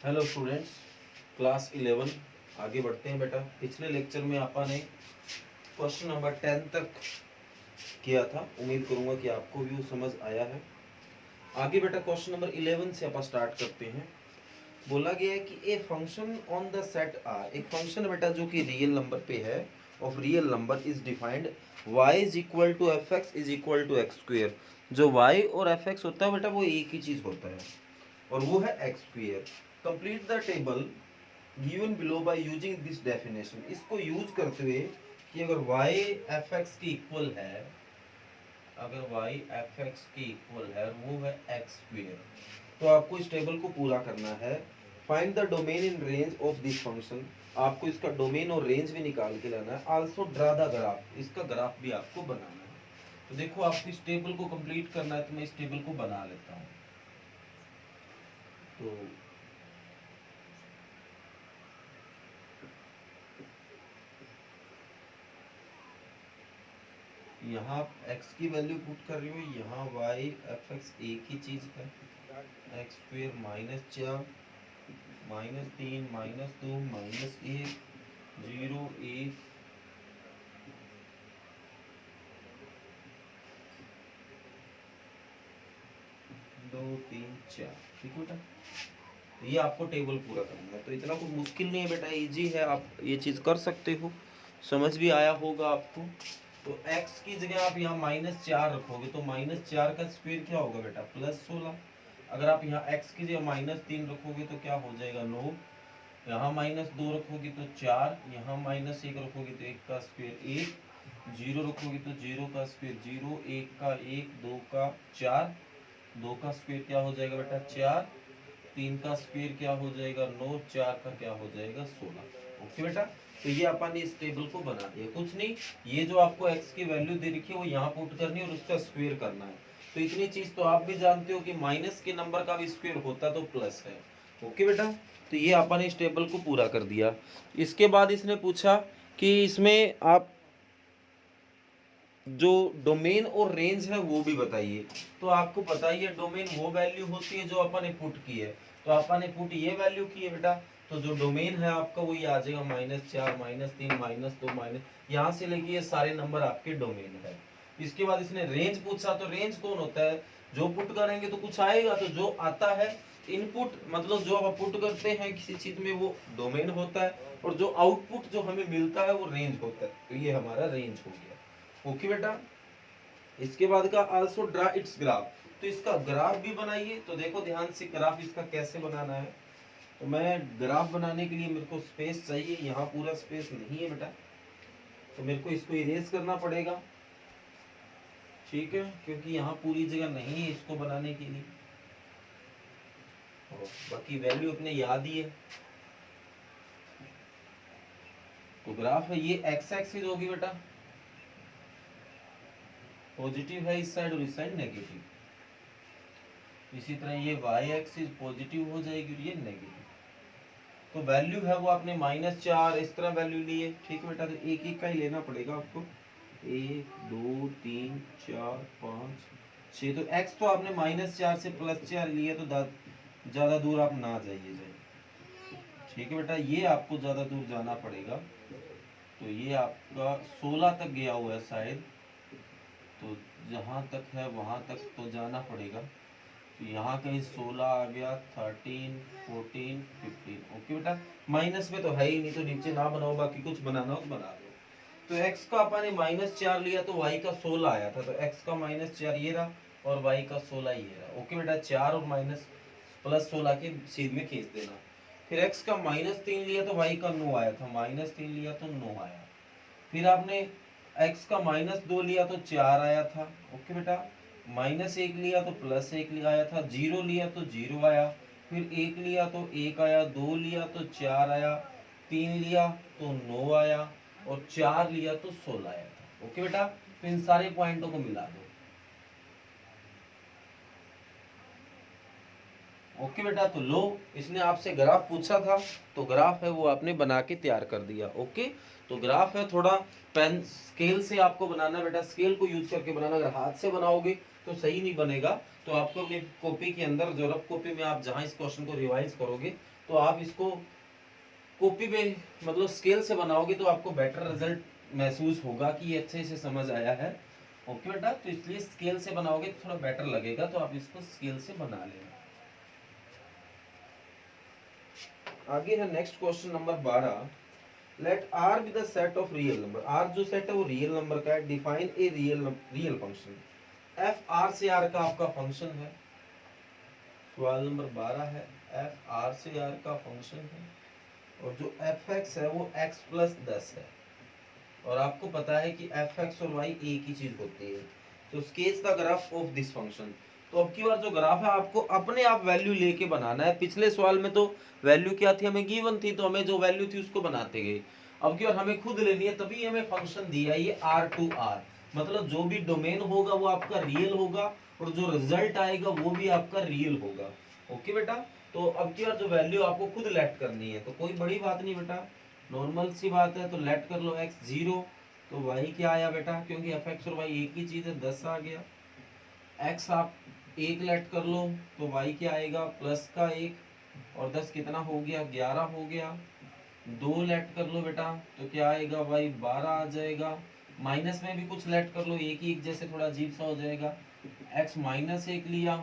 Hello students, class 11 आगे बढ़ते हैं बेटा। पिछले लेक्चर में आपने क्वेश्चन नंबर 10 तक किया था। उम्मीद करूंगा कि आपको भी वो समझ आया है। आगे बेटा क्वेश्चन नंबर 11 से आप स्टार्ट करते हैं। बोला गया है कि a function on the set R, एक फंक्शन बेटा जो कि रियल नंबर पे है, of real number is defined y is equal to f x is equal to x square. जो y और एफ एक्स होता है बेटा वो एक ही चीज होता है और वो है x square. Complete the table given below by using this definition. इसको यूज करते हुए कि अगर y एफ एक्स की इक्वल है, अगर y एफ एक्स की इक्वल है वो है एक्स स्क्वेयर, तो आपको इस टेबल को पूरा करना है। Find the domain in range of this function. आपको इसका डोमेन और रेंज भी निकाल के लाना है। आल्सो ड्रा द ग्राफ, इसका ग्राफ भी आपको बनाना है। तो देखो आपको इस टेबल को कंप्लीट करना है, तो मैं इस टेबल को बना लेता हूँ। तो यहाँ आप x की वैल्यू पुट कर रही हो, यहाँ y एफ एक्स एक ही चीज है, x square minus 4 minus 3 minus 2 minus 1 0 1 2 3 4। ठीक है बेटा, ये आपको टेबल पूरा करना है। तो इतना कुछ मुश्किल नहीं है बेटा, इजी है, आप ये चीज कर सकते हो। समझ भी आया होगा आपको। तो x की जगह आप यहाँ -4 रखोगे तो -4 का स्क्वायर क्या होगा बेटा, +16। अगर आप यहाँ x की जगह -3 रखोगे तो क्या हो जाएगा, 9। यहाँ -2 रखोगे तो 4, यहाँ -1 रखोगे तो 1 का स्क्वायर 1, 0 रखोगे तो 0 का स्क्वायर 0, 1 का 1, 2 का 4, 2 का स्क्वायर क्या हो जाएगा बेटा 4, 3 का स्क्वायर क्या हो जाएगा 9, 4 का क्या हो जाएगा 16। ओके बेटा, तो ये अपन ने इस टेबल को बना दिया। कुछ नहीं, ये जो आपको x की वैल्यू दे रखी है वो यहाँ पुट करनी है और उसका स्क्वायर करना है। तो इतनी चीज तो आप भी जानते हो कि माइनस के नंबर का भी स्क्वायर होता तो प्लस है। ओके बेटा, तो ये अपन ने इस टेबल को पूरा कर दिया। इसके बाद इसने पूछा कि इसमें आप जो डोमेन और रेंज है वो भी बताइए। तो आपको पता ही है डोमेन वो वैल्यू होती है जो अपन ने पुट की है। तो अपन ने पुट ये वैल्यू की है बेटा, तो जो डोमेन है आपका वो ये आ जाएगा -4 -3 -2 माइनस, यहाँ से लेके ये सारे नंबर आपके डोमेन है। इसके बाद इसने रेंज पूछा, तो रेंज कौन होता है, जो पुट करेंगे तो कुछ आएगा, तो जो आता है इनपुट, मतलब जो आप पुट करते हैं किसी चीज में वो डोमेन होता है, और जो आउटपुट जो हमें मिलता है वो रेंज होता है। तो ये हमारा रेंज हो गया। ओके बेटा, इसके बाद का आल्सो ड्रा इट्स ग्राफ। तो इसका ग्राफ भी बनाइए। तो देखो ध्यान से ग्राफ इसका कैसे बनाना है। तो मैं ग्राफ बनाने के लिए मेरे को स्पेस चाहिए, यहाँ पूरा स्पेस नहीं है बेटा, तो मेरे को इसको इरेज करना पड़ेगा। ठीक है, क्योंकि यहाँ पूरी जगह नहीं है इसको बनाने के लिए, और बाकी वैल्यू अपने याद ही है। तो ग्राफ है ये एक्स एक्सिस होगी बेटा, पॉजिटिव है इस साइड और इस साइड नेगेटिव। इसी तरह ये y एक्सिस पॉजिटिव हो जाएगी और ये नेगेटिव। तो वैल्यू है वो आपने -4 इस तरह वैल्यू ली है। ठीक है बेटा, तो एक एक का ही लेना पड़ेगा आपको, 1 2 3 4 5 6। तो x तो आपने -4 से +4 लिया, तो ज्यादा दूर आप ना जाइए जाए। ठीक है बेटा, ये आपको ज्यादा दूर जाना पड़ेगा। तो ये आपका 16 तक गया हुआ है शायद, तो जहाँ तक है वहाँ तक तो जाना पड़ेगा। तो यहाँ कहीं 16 आ गया, 13 14 15। ओके बेटा, माइनस में तो है ही नहीं, तो नीचे ना बनाओ, बाकी कुछ बनाना हो तो बना दो। तो x का अपन ने -4 लिया तो y का 16 आया था, तो x का -4 ये रहा और y का 16 ये रहा। ओके बेटा, 4 और +16 के सीध में खींच देना। फिर x का -3 लिया तो y का 9 आया था, -3 लिया तो 9 आया। फिर आपने x का -2 लिया तो 4 आया था। ओके बेटा, -1 लिया तो +1 आया था, 0 लिया तो 0 आया, फिर 1 लिया तो 1 आया, 2 लिया तो 4 आया, 3 लिया तो 9 आया, और 4 लिया तो 16 आया था। ओके बेटा, तो इन सारे पॉइंटों को मिला दो। ओके बेटा, तो लो, इसने आपसे ग्राफ पूछा था, तो ग्राफ है वो आपने बना के तैयार कर दिया। ओके, तो ग्राफ है थोड़ा पेन स्केल से आपको बनाना बेटा, स्केल को यूज करके बनाना। अगर हाथ से बनाओगे तो सही नहीं बनेगा। तो आपको अपनी कॉपी के अंदर जो रफ कॉपी में आप जहां इस क्वेश्चन को रिवाइज करोगे तो आप इसको कॉपी पे मतलब स्केल से बनाओगे तो आपको बेटर रिजल्ट महसूस होगा कि ये अच्छे से समझ आया है। ओके बेटा, तो इसलिए स्केल से बनाओगे तो थोड़ा बेटर लगेगा, तो आप इसको स्केल से बना लेना। आगे है next question number 12। Let R be the set of real number. R जो सेट है वो रियल नंबर का है। Define a real function. F R से आर का आपका फंक्शन है। सवाल नंबर 12 है, एफ आर से आर का फंक्शन है और जो एफ एक्स है वो एक्स प्लस 10 है और आपको पता है कि एफ एक्स और वाई एक ही चीज होती है। तो sketch the graph of this function. तो अब की बार जो ग्राफ है आपको अपने आप वैल्यू लेके बनाना है। पिछले सवाल में तो वैल्यू क्या थी, हमें गिवन थी, तो हमें जो वैल्यू थी उसको बनाते गए। अब की बार हमें खुद लेनी है, तभी हमें फंक्शन दिया है ये आर टू आर, मतलब जो भी डोमेन होगा वो आपका रियल होगा और जो रिजल्ट आएगा वो भी आपका रियल होगा। ओके बेटा, तो अब की बार जो वैल्यू आपको खुद लेट करनी है, तो कोई बड़ी बात नहीं बेटा, नॉर्मल सी बात है। तो लेट कर लो x 0, तो y क्या आया बेटा, क्योंकि एफ एक्स और y एक ही चीज है, 10 आ गया। x आप 1 लेट कर लो तो y क्या आएगा, प्लस का 1 और 10 कितना हो गया, 11 हो गया। 2 लेट कर लो बेटा तो क्या आएगा, y 12 आ जाएगा। माइनस में भी कुछ लेट कर लो, एक ही एक जैसे थोड़ा अजीब सा हो जाएगा। x माइनस 1 लिया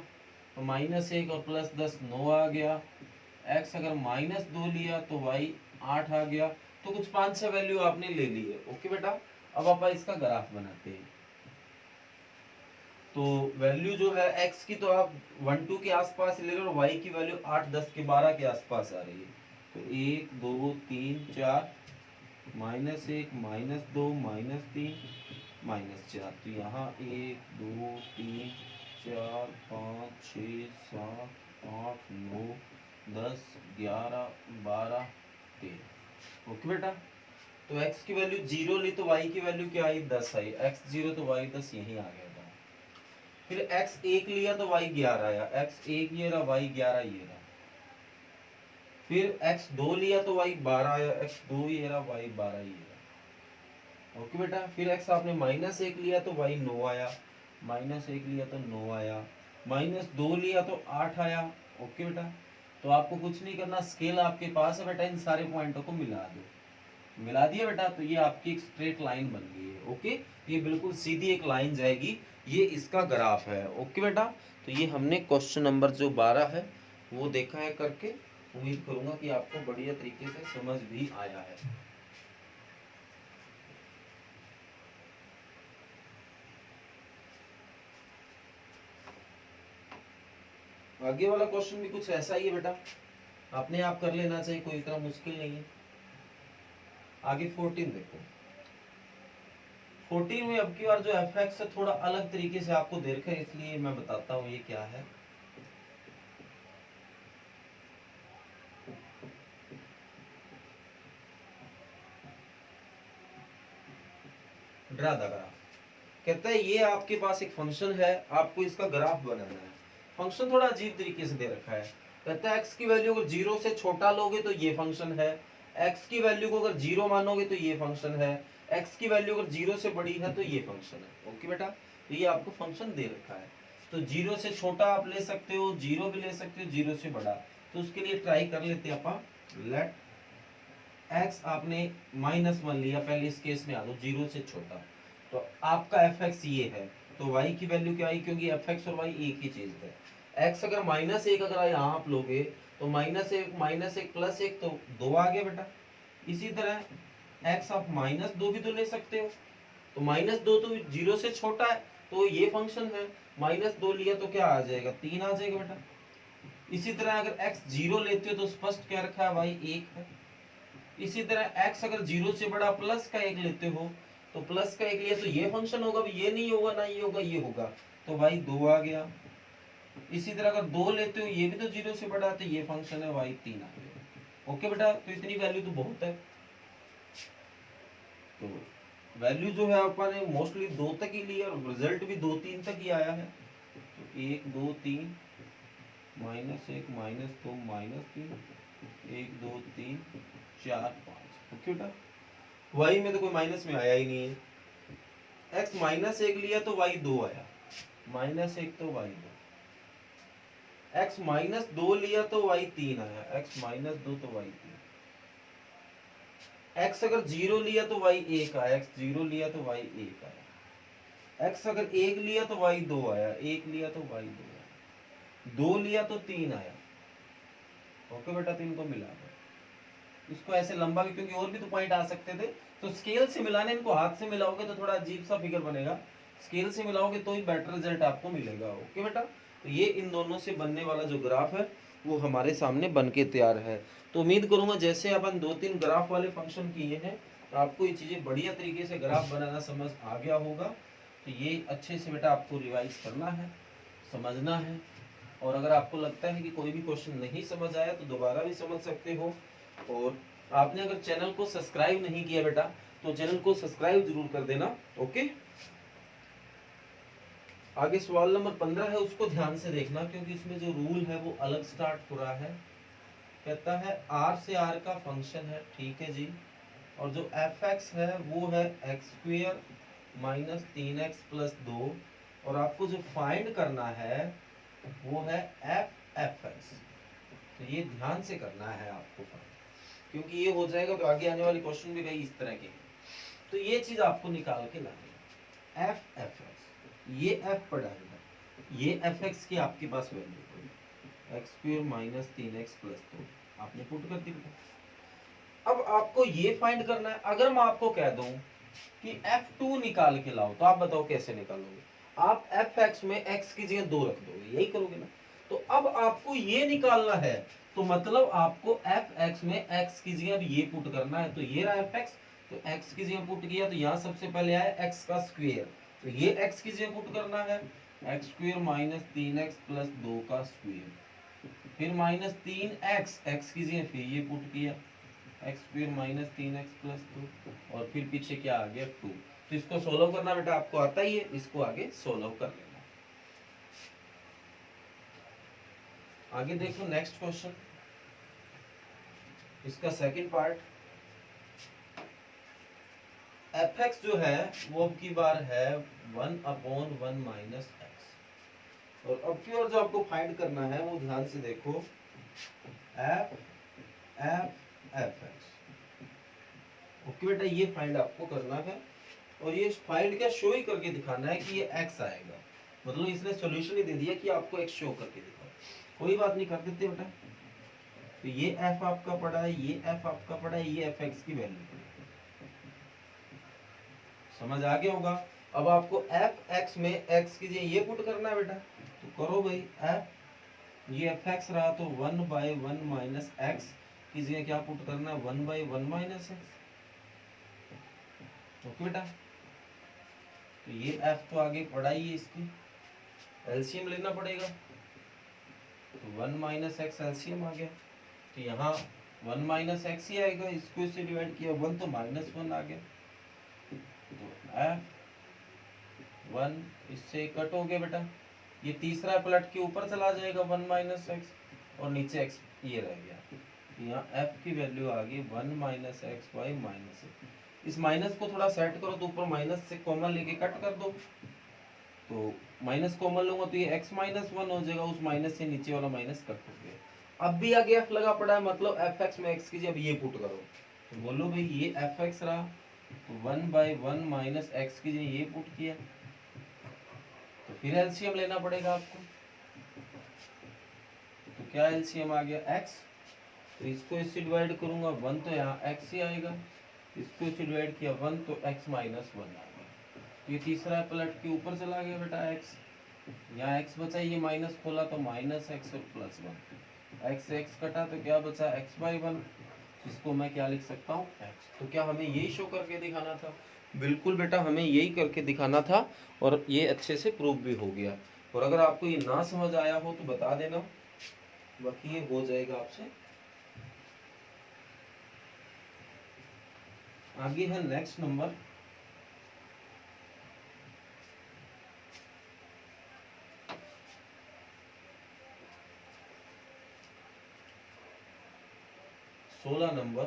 तो माइनस 1 और प्लस 10 9 आ गया। x अगर माइनस 2 लिया तो y 8 आ गया। तो कुछ 5-6 वैल्यू आपने ले ली है। ओके बेटा, अब आप इसका ग्राफ बनाते हैं। तो वैल्यू जो है x की तो आप 1 2 के आसपास ले लो और y की वैल्यू 8 10 के 12 के आसपास आ रही है। तो 1 2 3 4 माइनस 1 माइनस 2 माइनस 3 माइनस 4। तो यहाँ 1 2 3 4 5 6 7 8 9 10 11 12 13। ओके बेटा, तो x की वैल्यू 0 ली तो y की वैल्यू क्या आई, 10 आई। x 0 तो y 10 यही आ गया था। फिर x 1 लिया तो y 11 आया। x 1 ये रहा, y 11 ये रहा। फिर x 2 लिया तो y 12 आया। x 2 ये रहा, y 12 ये रहा। ओके बेटा, फिर x आपने माइनस 1 लिया तो y 9 आया। माइनस 1 लिया तो 9 आया। माइनस 2 लिया तो 8 आया। ओके बेटा, तो आपको कुछ नहीं करना, स्केल आपके पास है बेटा, इन सारे पॉइंटों को मिला दो। मिला दिया बेटा, तो ये आपकी एक स्ट्रेट लाइन बन गई है। ओके, ये बिल्कुल सीधी एक लाइन जाएगी, ये इसका ग्राफ है। ओके बेटा, तो ये हमने क्वेश्चन नंबर जो 12 है वो देखा है करके। उम्मीद करूंगा कि आपको बढ़िया तरीके से समझ भी आया है। आगे वाला क्वेश्चन भी कुछ ऐसा ही है बेटा, अपने आप कर लेना चाहिए, कोई इतना मुश्किल नहीं है। आगे 14 देखो। 14 में अब की बार जो एफ एक्स है थोड़ा अलग तरीके से आपको दे रखा है, इसलिए मैं बताता हूँ ये क्या है। ड्रा द ग्राफ कहता है ये आपके पास एक फंक्शन है, आपको इसका ग्राफ बनाना है। फंक्शन थोड़ा अजीब तरीके से दे रखा है। कहता है x की वैल्यू को 0 से छोटा लोगे तो ये फंक्शन है, x की वैल्यू को अगर 0 मानोगे तो ये फंक्शन है, x की वैल्यू अगर 0 से बड़ी है तो ये फंक्शन है। ओके बेटा, तो ये आपको फंक्शन दे रखा है। तो 0 से छोटा आप ले सकते हो, 0 भी ले सकते हो, 0 से बड़ा। तो उसके लिए ट्राई कर लेते हैं अपन। लेट x आपने -1 लिया, पहले इस केस में आ दो, 0 से छोटा। तो आपका एफ एक्स ये है, तो y की वैल्यू क्या आई, क्योंकि एफ एक्स और y एक ही चीज है। x अगर -1 अगर यहाँ आप लोगे तो -1 प्लस 1 तो 2 आ गया बेटा। इसी तरह x आप -2 भी तो ले सकते हो, तो -2 तो 0 से छोटा है तो ये फंक्शन है। -2 लिया तो क्या आ जाएगा, 3 आ जाएगा बेटा। इसी तरह अगर x 0 लेते हो तो स्पष्ट क्या रखा है, y 1 है। इसी तरह x अगर 0 से बड़ा प्लस का 1 लेते हो तो प्लस का 1 लिया तो ये फंक्शन होगा, ये नहीं होगा ना ये होगा, ये होगा, तो y 2 आ गया। इसी तरह अगर 2 लेते हो, ये भी तो 0 से बड़ा है, तो ये फंक्शन है, y 3 आ गया। ओके बेटा, तो इतनी वैल्यू तो बहुत है। तो वैल्यू जो है अपन मोस्टली 2 तक ही ली और रिजल्ट भी 2 3 तक ही आया है। तो 1 2 3 -1 -2 -3 1 2 3 4 5। ओके बेटा, y में तो कोई माइनस में आया ही नहीं है। x -1 लिया तो y 2 आया। -1 तो y2, x -2 लिया तो y3 आया, x -2 तो y3, x अगर 0 लिया तो y1 आया, x 0 लिया तो y1 आया, x अगर 1 लिया तो y2 आया, 1 लिया तो y2 आया, 2 लिया तो 3 आया। ओके बेटा, 3 को मिला दो। इसको ऐसे लंबा भी, क्योंकि और भी तो पॉइंट आ सकते थे, तो स्केल से मिलाने, इनको हाथ से मिलाओगे तो थोड़ा अजीब सा फिगर बनेगा, स्केल से मिलाओगे तो ही बेटर रिजल्ट आपको मिलेगा। ओके बेटा, तो ये इन दोनों से बनने वाला जो ग्राफ है वो हमारे सामने बन के तैयार है। तो उम्मीद करूंगा जैसे अपन 2-3 ग्राफ वाले फंक्शन किए हैं तो आपको ये चीजें बढ़िया तरीके से ग्राफ बनाना समझ आ गया होगा। तो ये अच्छे से बेटा आपको रिवाइज करना है, समझना है, और अगर आपको लगता है कि कोई भी क्वेश्चन नहीं समझ आया तो दोबारा भी समझ सकते हो। और आपने अगर चैनल को सब्सक्राइब नहीं किया बेटा तो चैनल को सब्सक्राइब जरूर कर देना। ओके, आगे सवाल नंबर 15 है, उसको ध्यान से देखना क्योंकि इसमें जो रूल है वो अलग स्टार्ट हो रहा है। कहता है r से r का फंक्शन है, ठीक है जी, और जो fx है वो है x² - 3x + 2, और आपको जो फाइंड करना है वो है fx। तो ये ध्यान से करना है आपको, क्योंकि ये हो जाएगा तो आगे आने वाली क्वेश्चन भी कई इस तरह के। तो ये चीज आपको निकाल के लानी है, fx, ये f पड़ा है, ये fx की आपके पास वैल्यू x² - 3x + 2 आपने पुट कर दी। अब आपको ये फाइंड करना है। अगर मैं आपको कह दूं कि f2 निकाल के लाओ तो आप बताओ कैसे निकालोगे? आप fx में x की जगह 2 रख दोगे, यही करोगे ना। तो अब आपको ये निकालना है, तो मतलब आपको fx में x की जगह ये पुट करना है। तो ये रहा fx, तो x की जगह पुट किया तो यहाँ सबसे पहले आया x का स्क्वायर, तो ये x की जगह पुट करना है, x² - 3x + 2 का स्क्वायर, फिर -3x, x की जगह फिर ये पुट किया, x² - 3x + 2, और फिर पीछे क्या आ गया 2। तो इसको सोल्व करना बेटा आपको आता ही है, इसको आगे सोल्व कर लेना। आगे देखो नेक्स्ट क्वेश्चन, इसका सेकंड पार्ट। fx जो है वो अब की बार है 1/1 - x, और अब की बार जो आपको फाइंड करना है वो ध्यान से देखो, fx। ओके बेटा, ये फाइंड आपको करना है, और ये फाइंड क्या शो ही करके दिखाना है कि ये x आएगा, मतलब इसने सॉल्यूशन ही दे दिया कि आपको x शो करके दिखाओ। कोई बात नहीं, कर देते बेटा। तो ये f आपका पड़ा है, ये f आपका पड़ा है, ये fx की वैल्यू पड़ी, समझ आ गया होगा। अब आपको fx में x की जगह ये पुट करना है बेटा, तो करो भाई, f ये fx रहा तो 1/1 - x की जगह क्या पुट करना है, 1/1 - x। ओके बेटा, तो ये f तो आगे पड़ा ही है, इसकी एलसीएम लेना पड़ेगा, तो 1 - x एलसीएम आ गया, तो यहाँ 1 - x ही आएगा, इसको इससे डिवाइड किया 1 तो -1 आ गया, तो f1 इससे कट हो गया बेटा, ये तीसरा पलट के ऊपर चला जाएगा 1 - x, और नीचे x ये रह गया, यहाँ f की वैल्यू आ गई 1 - x/-, इस माइनस को थोड़ा सेट करो तो ऊपर माइनस से कॉमन लेके कट कर दो, तो माइनस कॉमन लूंगा तो ये x - 1 हो जाएगा, उस माइनस से नीचे वाला माइनस कट हो गया। अब भी आगे f लगा पड़ा है, मतलब fx में x की जगह ये पुट करो, तो बोलो भाई ये fx रहा, तो 1/1 - x की जगह ये पुट किया, तो फिर एलसीएम लेना पड़ेगा आपको, तो क्या एलसीएम आ गया x, तो इसको इससे डिवाइड करूंगा 1 तो यहाँ x ही आएगा, इसको इससे डिवाइड किया 1 तो x - 1 आ गया, तो ये तीसरा पलट के ऊपर चला गया बेटा x, यहाँ x बचा, ये माइनस खोला तो -x और +1, x से x कटा तो क्या बचा x/1, जिसको मैं क्या लिख सकता हूँ x। तो क्या हमें यही शो करके दिखाना था? बिल्कुल बेटा, हमें यही करके दिखाना था, और ये अच्छे से प्रूव भी हो गया। और अगर आपको ये ना समझ आया हो तो बता देना, बाकी ये हो जाएगा आपसे। आगे है नेक्स्ट नंबर, सोलह नंबर।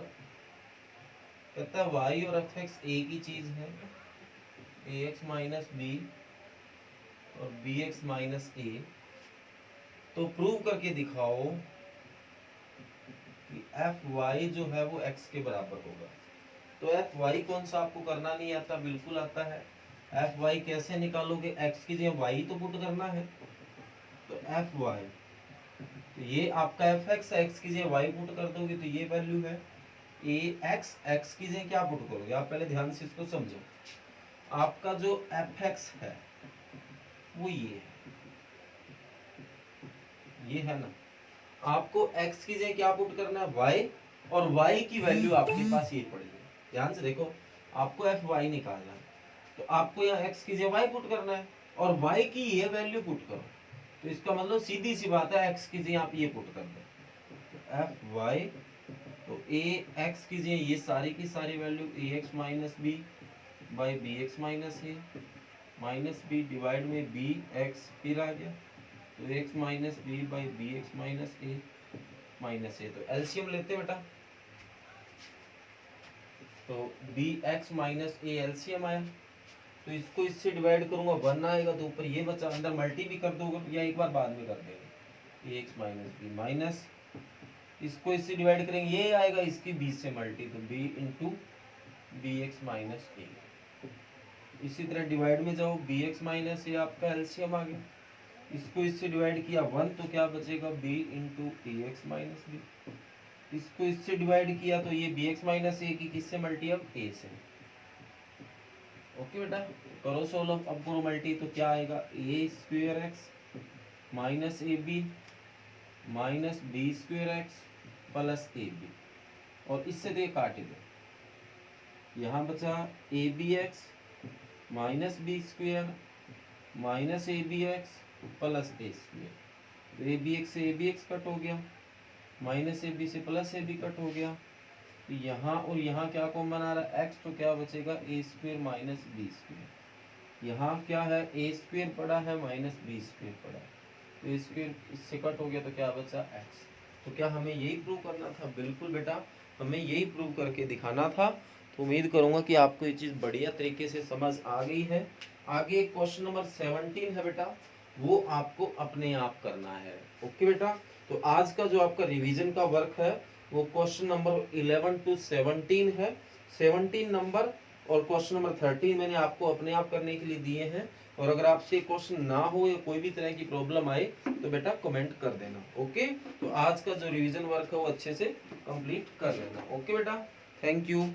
कहता है y और fx एक ही चीज है, ax - b और bx माइनस a, तो प्रूव करके दिखाओ कि fy जो है वो x के बराबर होगा। तो fy कौन सा आपको करना नहीं आता, बिल्कुल आता है। fy कैसे निकालोगे, x की जगह y तो पुट करना है, तो fy, तो ये आपका fx, x की जगह y पुट कर दोगे तो ये वैल्यू है ax, x की जगह क्या पुट करोगे, आप पहले ध्यान से इसको समझो। आपका जो fx है वो ये है ना, आपको x की जगह क्या पुट करना है, y, और y की वैल्यू आपके पास ये पड़ी है। ध्यान से देखो, आपको fy निकालना है, तो आपको यहाँ x की जगह y पुट करना है और y की ये वैल्यू पुट करो। तो इसका मतलब सीधी सी बात है, x की जगह आप ये पुट कर दो, तो fy, तो ax की जगह ये सारी की सारी value ax minus B by bx minus A minus B divide में bx फिर आ गया, तो x minus B by bx minus A minus A, तो एलसीएम लेते बेटा, तो bx माइनस ए एलसीएम आया, तो इसको इससे डिवाइड करूंगा 1 आएगा, तो ऊपर ये बचा, अंदर मल्टी भी कर दोगे या एक बार बाद में कर देंगे, ax माइनस बी माइनस, इसको इससे डिवाइड करेंगे ये आएगा, इसकी b से मल्टी, तो b इंटू bx माइनस ए। इसी तरह डिवाइड में जाओ, bx माइनस ए आपका एलसीएम आ गया, इसको इससे डिवाइड किया 1, तो क्या बचेगा b into ax minus b, इसको इससे डिवाइड किया तो ये bx माइनस ए की किससे मल्टी, अब a से। ओके बेटा, करो सोल्व, अब करो मल्टी, तो क्या आएगा a square x minus a b minus b square x plus a b, और इससे दे काटे दो, यहाँ बचा a b x minus b square minus a b x plus a square, तो ए बी एक्स से ए बी एक्स कट हो गया, माइनस ए बी से प्लस ए बी कट हो गया, तो यहाँ और यहाँ क्या कॉमन आ रहा है x, तो क्या बचेगा ए स्क्वायर माइनस बी स्क्वायर, यहाँ क्या है ए स्क्वायर पड़ा है माइनस बी स्क्वायर पड़ा है, तो ए स्क्वायर इससे कट हो गया, तो क्या बचा x। तो क्या हमें यही प्रूव करना था, बिल्कुल बेटा हमें यही प्रूव करके दिखाना था। तो उम्मीद करूंगा कि आपको ये चीज़ बढ़िया तरीके से समझ आ गई है। आगे क्वेश्चन नंबर 17 है बेटा, वो आपको अपने आप करना है। ओके बेटा, तो आज का जो आपका रिवीजन का वर्क है वो क्वेश्चन नंबर 11 टू 17 है। 17 नंबर और क्वेश्चन नंबर 13 मैंने आपको अपने आप करने के लिए दिए हैं, और अगर आपसे क्वेश्चन ना हो या कोई भी तरह की प्रॉब्लम आए तो बेटा कमेंट कर देना। ओके, तो आज का जो रिवीजन वर्क है वो अच्छे से कंप्लीट कर लेना। ओके बेटा, थैंक यू।